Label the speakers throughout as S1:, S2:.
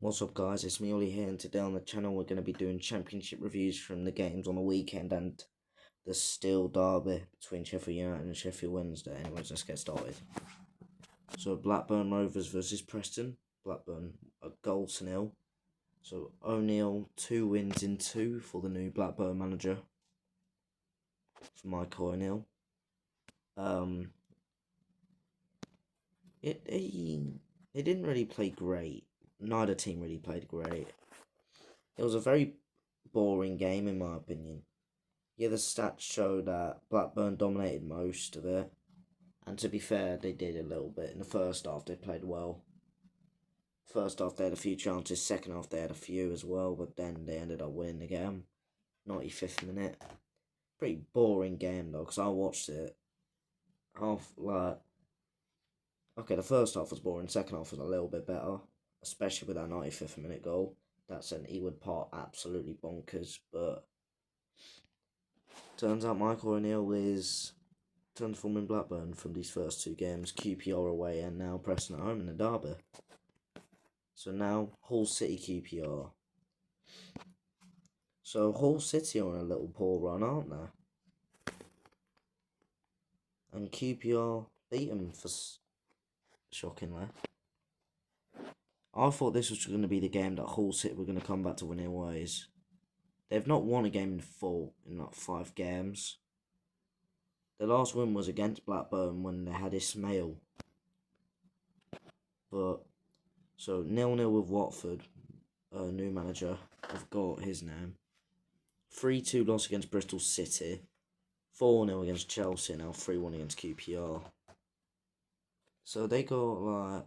S1: What's up guys, it's me Ollie here, and today on the channel we're going to be doing championship reviews from the games on the weekend and the still derby between Sheffield United and Sheffield Wednesday. Anyways, let's get started. So Blackburn Rovers versus Preston. Blackburn a goal to nil. So O'Neill 2 wins in 2 for the new Blackburn manager, for Michael O'Neill. They didn't really play great. Neither team really played great. It was a very boring game in my opinion. Yeah, the stats show that Blackburn dominated most of it. And to be fair, they did a little bit. In the first half, they played well. First half, they had a few chances. Second half, they had a few as well. But then they ended up winning the game. 95th minute. Pretty boring game, though, because I watched it. Okay, the first half was boring. Second half was a little bit better. Especially with that 95th minute goal. That sent Ewood Park absolutely bonkers. But turns out Michael O'Neill is transforming Blackburn from these first two games, QPR away and now Preston at home in the derby. So now Hull City QPR. So Hull City are on a little poor run, aren't they? And QPR beat them shockingly. I thought this was going to be the game that Hull City were going to come back to winning ways. They've not won a game in full in like 5 games. The last win was against Blackburn when they had Ismail. But, so 0-0 with Watford, new manager, I've got his name. 3-2 loss against Bristol City. 4-0 against Chelsea, now 3-1 against QPR. So they got like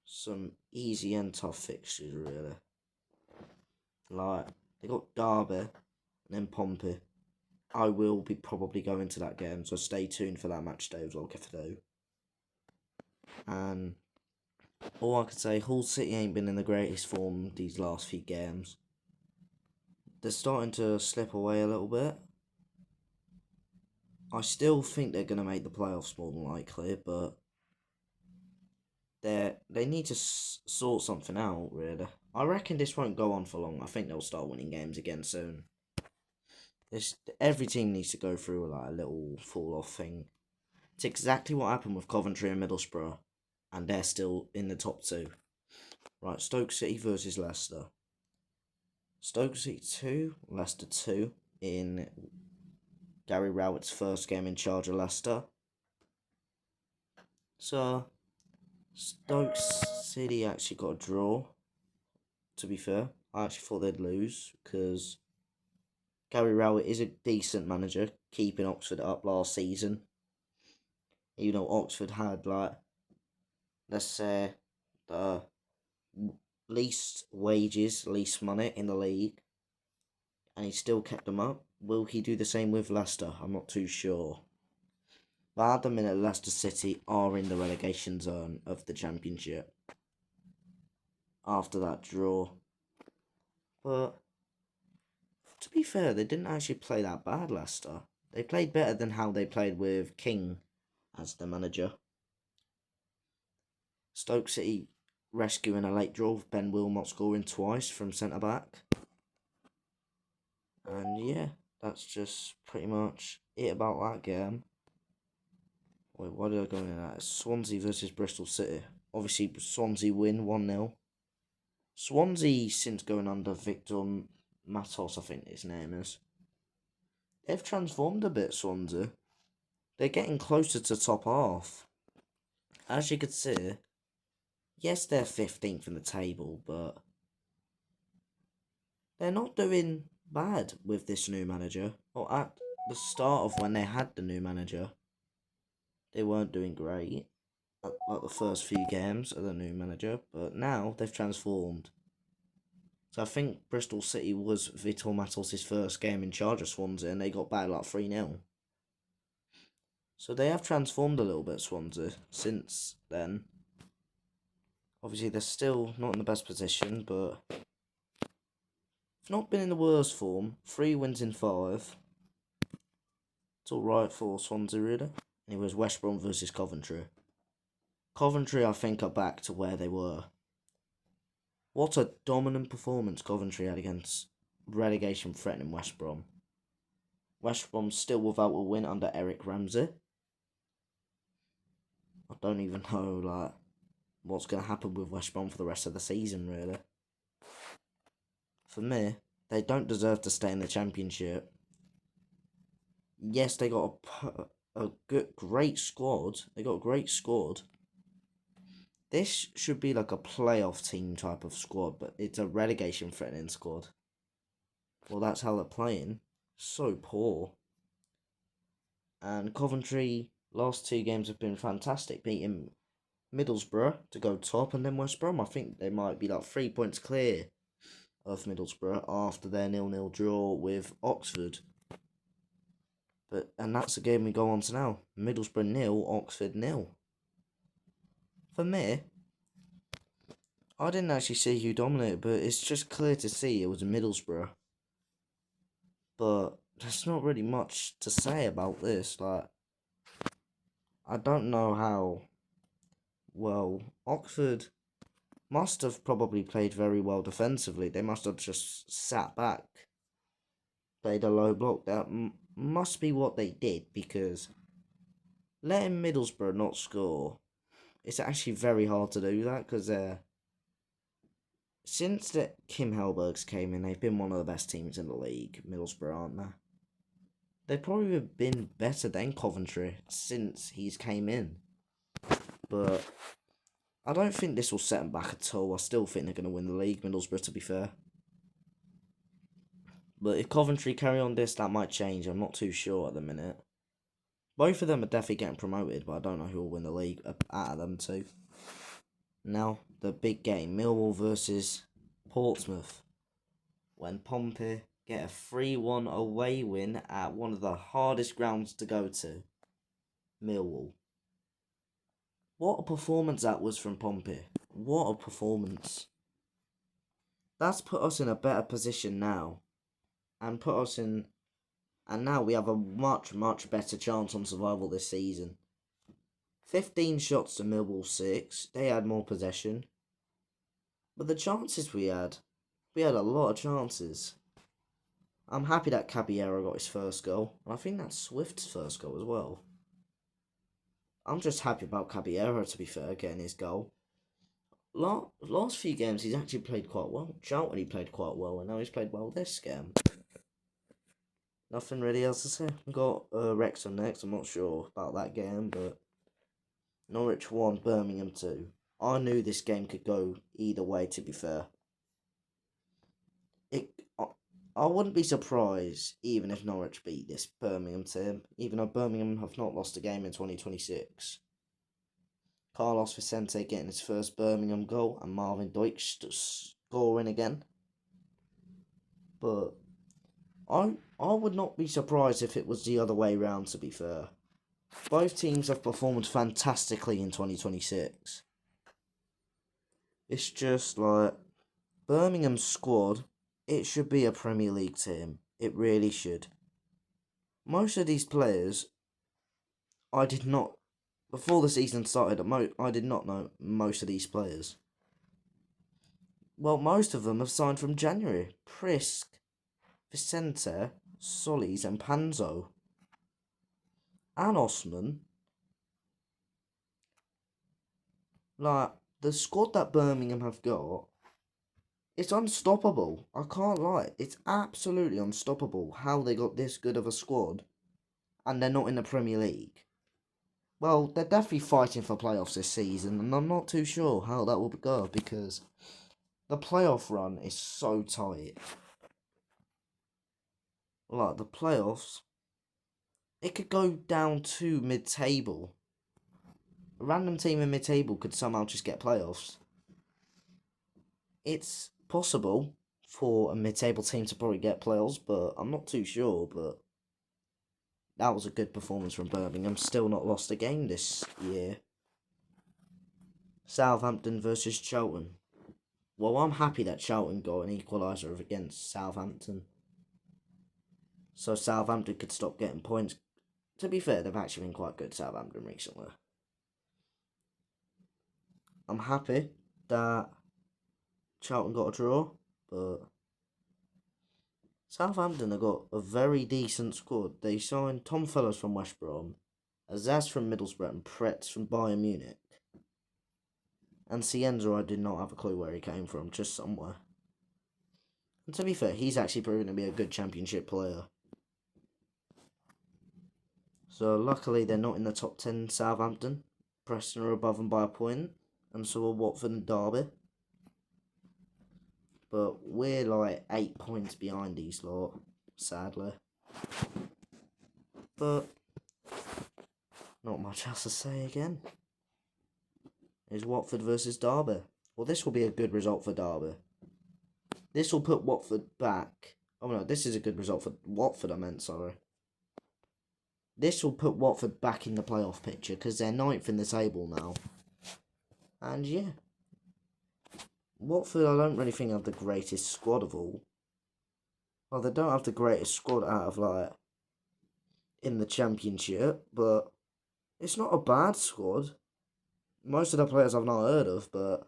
S1: some easy and tough fixtures really. Like, they got Derby and then Pompey. I will be probably going to that game, so stay tuned for that match day as well, Kefado. And all I could say, Hull City ain't been in the greatest form these last few games. They're starting to slip away a little bit. I still think they're going to make the playoffs more than likely, but they need to sort something out, really. I reckon this won't go on for long. I think they'll start winning games again soon. Every team needs to go through like a little fall-off thing. It's exactly what happened with Coventry and Middlesbrough, and they're still in the top 2. Right, Stoke City versus Leicester. Stoke City 2, Leicester 2 in Gary Rowett's first game in charge of Leicester. So, Stoke City actually got a draw, to be fair. I actually thought they'd lose, because Gary Rowett is a decent manager, keeping Oxford up last season. You know, Oxford had, like, let's say, the least wages, least money in the league, and he still kept them up. Will he do the same with Leicester? I'm not too sure. But at the minute, Leicester City are in the relegation zone of the Championship after that draw. But to be fair, they didn't actually play that bad, Leicester. They played better than how they played with King as the manager. Stoke City rescuing a late draw with Ben Wilmot scoring twice from centre-back. And yeah, that's just pretty much it about that game. Wait, what did I go in at? Swansea versus Bristol City. Obviously, Swansea win 1-0. Swansea, since going under Victor Matos, I think his name is, they've transformed a bit, Swansea. They're getting closer to top half. As you can see, yes, they're 15th in the table, but they're not doing bad with this new manager. Or at the start of when they had the new manager, they weren't doing great at like the first few games of the new manager, but now they've transformed. So I think Bristol City was Vitor Matos' first game in charge of Swansea, and they got back like 3-0. So they have transformed a little bit, Swansea, since then. Obviously, they're still not in the best position, but not been in the worst form. 3 wins in 5. It's alright for Swansea, really. And it was West Brom versus Coventry. Coventry, I think, are back to where they were. What a dominant performance Coventry had against relegation threatening West Brom. West Brom still without a win under Eric Ramsey. I don't even know what's going to happen with West Brom for the rest of the season, really. For me, they don't deserve to stay in the Championship. Yes, they got a great squad. They got a great squad. This should be like a playoff team type of squad, but it's a relegation threatening squad. Well, that's how they're playing. So poor. And Coventry, last 2 games have been fantastic, beating Middlesbrough to go top, and then West Brom. I think they might be 3 points clear of Middlesbrough after their 0-0 draw with Oxford. And that's the game we go on to now. Middlesbrough 0, Oxford 0. For me, I didn't actually see who dominated, but it's just clear to see it was Middlesbrough. But there's not really much to say about this. I don't know how well Oxford must have probably played very well defensively. They must have just sat back, played a low block. That must be what they did, because letting Middlesbrough not score, it's actually very hard to do that, because since Kim Hellbergs came in, they've been one of the best teams in the league. Middlesbrough, aren't they? They've probably been better than Coventry since he's came in. But I don't think this will set them back at all. I still think they're going to win the league, Middlesbrough, to be fair. But if Coventry carry on this, that might change. I'm not too sure at the minute. Both of them are definitely getting promoted, but I don't know who will win the league out of them two. Now, the big game, Millwall versus Portsmouth. When Pompey get a 3-1 away win at one of the hardest grounds to go to, Millwall. What a performance that was from Pompey. What a performance. That's put us in a better position now. And now we have a much, much better chance on survival this season. 15 shots to Millwall 6. They had more possession. But the chances we had a lot of chances. I'm happy that Caballero got his first goal. And I think that's Swift's first goal as well. I'm just happy about Caballero, to be fair, getting his goal. Last few games, he's actually played quite well. Charlton, he played quite well, and now he's played well this game. Nothing really else to say. We've got Wrexham next. I'm not sure about that game, but Norwich 1, Birmingham 2. I knew this game could go either way, to be fair. I wouldn't be surprised even if Norwich beat this Birmingham team, even though Birmingham have not lost a game in 2026. Carlos Vicente getting his first Birmingham goal and Marvin Deutsch scoring again. But I would not be surprised if it was the other way round, to be fair. Both teams have performed fantastically in 2026. It's just Birmingham's squad, it should be a Premier League team. It really should. Most of these players, before the season started, I did not know most of these players. Well, most of them have signed from January. Prisk, Vicente, Solis and Panzo. And Osman. The squad that Birmingham have got, it's unstoppable. I can't lie. It's absolutely unstoppable how they got this good of a squad and they're not in the Premier League. Well, they're definitely fighting for playoffs this season, and I'm not too sure how that will go because the playoff run is so tight. The playoffs, it could go down to mid-table. A random team in mid-table could somehow just get playoffs. It's possible for a mid-table team to probably get playoffs, but I'm not too sure. But that was a good performance from Birmingham. Still not lost a game this year. Southampton versus Charlton. Well, I'm happy that Charlton got an equaliser against Southampton. So Southampton could stop getting points. To be fair, they've actually been quite good, Southampton, recently. I'm happy that Charlton got a draw, but Southampton have got a very decent squad. They signed Tom Fellows from West Brom, Azaz from Middlesbrough, and Pretz from Bayern Munich. And Cienzo, I did not have a clue where he came from, just somewhere. And to be fair, he's actually proven to be a good championship player. So luckily they're not in the top 10, Southampton. Preston are above them by a point, and so are Watford and Derby. But we're like 8 points behind these lot, sadly. But not much else to say again. It's Watford versus Derby. Well, this will be a good result for Derby. This will put Watford back. Oh no, this is a good result for Watford, sorry. This will put Watford back in the playoff picture because they're 9th in the table now. And yeah. Watford, I don't really think have the greatest squad of all. Well, they don't have the greatest squad out of, like, in the Championship, but it's not a bad squad. Most of the players I've not heard of, but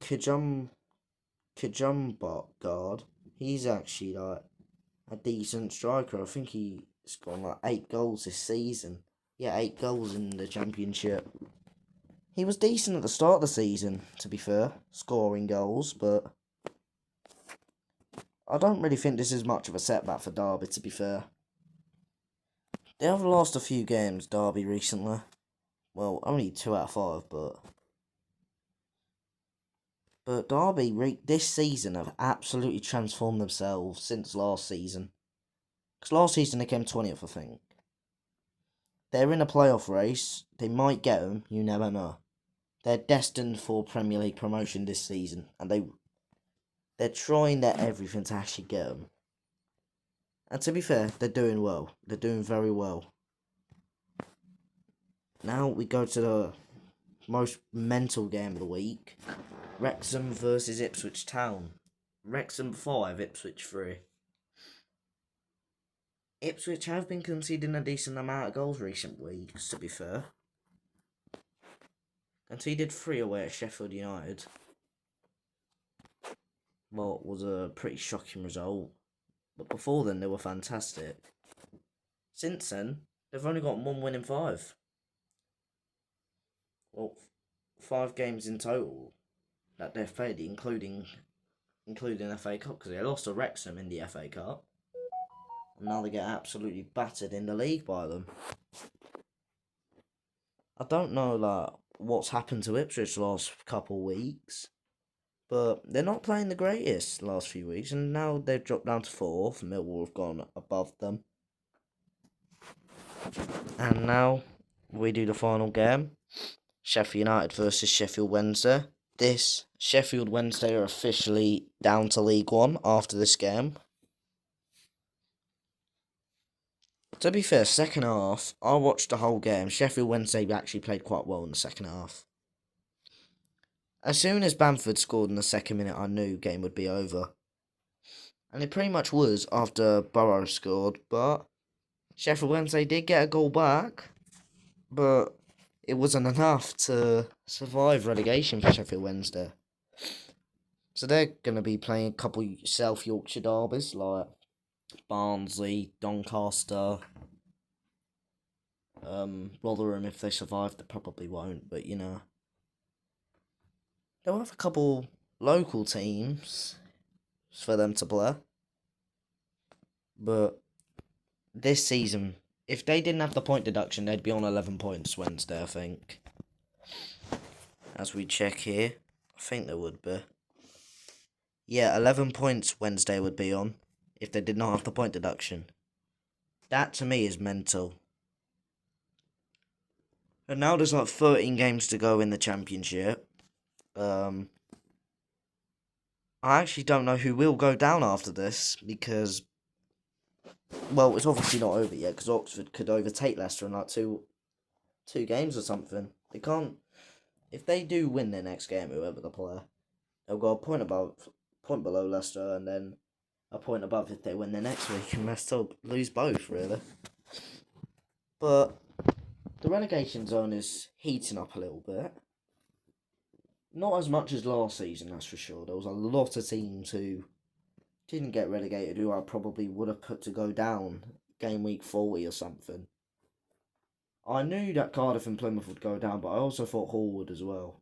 S1: Kajumbargard, he's actually, like, a decent striker. I think he's got, like, 8 goals this season. Yeah, 8 goals in the Championship. He was decent at the start of the season, to be fair, scoring goals, but I don't really think this is much of a setback for Derby, to be fair. They have lost a few games, Derby, recently. Well, only 2 out of 5, but Derby, this season, have absolutely transformed themselves since last season. Because last season they came 20th, I think. They're in a playoff race. They might get them, you never know. They're destined for Premier League promotion this season, and they're trying their everything to actually get them. And to be fair, they're doing well. They're doing very well. Now we go to the most mental game of the week. Wrexham versus Ipswich Town. Wrexham 5, Ipswich 3. Ipswich have been conceding a decent amount of goals recent weeks, to be fair. Conceded 3 away at Sheffield United. Well, it was a pretty shocking result. But before then, they were fantastic. Since then, they've only got 1 win in 5. Well, 5 games in total that they've played, including FA Cup, because they lost to Wrexham in the FA Cup. And now they get absolutely battered in the league by them. I don't know, like, what's happened to Ipswich the last couple of weeks, but they're not playing the greatest the last few weeks, and now they've dropped down to 4th. Millwall have gone above them. And now we do the final game. Sheffield United versus Sheffield Wednesday. This Sheffield Wednesday are officially down to League One after this game. To be fair, second half, I watched the whole game. Sheffield Wednesday actually played quite well in the second half. As soon as Bamford scored in the second minute, I knew the game would be over. And it pretty much was after Burrow scored, but Sheffield Wednesday did get a goal back, but it wasn't enough to survive relegation for Sheffield Wednesday. So they're going to be playing a couple South Yorkshire derbies, like Barnsley, Doncaster, Rotherham. If they survive, they probably won't, but you know. They'll have a couple local teams for them to play. But this season, if they didn't have the point deduction, they'd be on 11 points Wednesday, I think. As we check here, I think they would be. Yeah, 11 points Wednesday would be on if they did not have the point deduction. That to me is mental. And now there's like 13 games to go in the Championship. I actually don't know who will go down after this because, well, it's obviously not over yet because Oxford could overtake Leicester in like two games or something. They can't. If they do win their next game, whoever the player, they'll go a point below Leicester, and then a point above if they win their next week, and Leicester lose both, really. But the relegation zone is heating up a little bit. Not as much as last season, that's for sure. There was a lot of teams who didn't get relegated who I probably would have put to go down game week 40 or something. I knew that Cardiff and Plymouth would go down, but I also thought Hull would as well.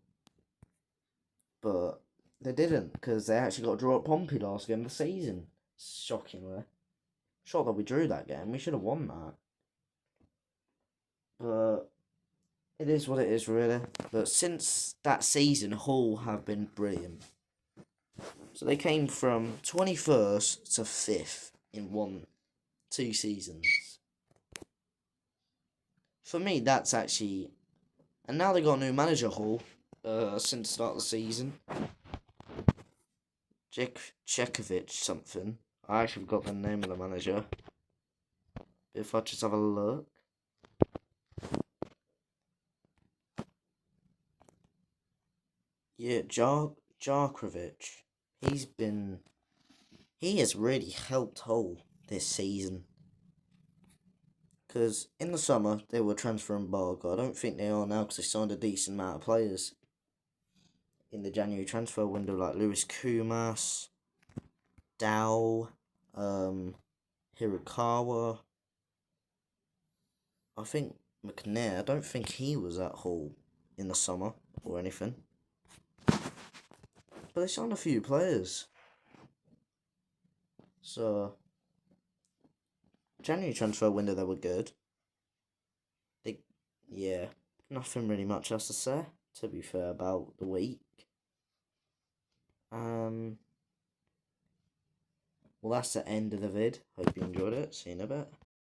S1: But they didn't, because they actually got a draw at Pompey last game of the season. Shockingly. Shocked that we drew that game. We should have won that. But it is what it is, really. But since that season, Hull have been brilliant. So they came from 21st to 5th in 2 seasons. For me, that's actually... And now they got a new manager, Hull, since the start of the season. Chekovic something. I actually forgot the name of the manager. If I just have a look. Yeah, Jarkovic. He has really helped Hull this season. Because in the summer, they were transfer embargo. I don't think they are now because they signed a decent amount of players in the January transfer window, like Lewis Kumas, Dow, Hirokawa. I think McNair, I don't think he was at Hull in the summer or anything. But they signed a few players. So, January transfer window, they were good. Yeah, nothing really much else to say, to be fair, about the week. Well, that's the end of the vid. Hope you enjoyed it. See you in a bit.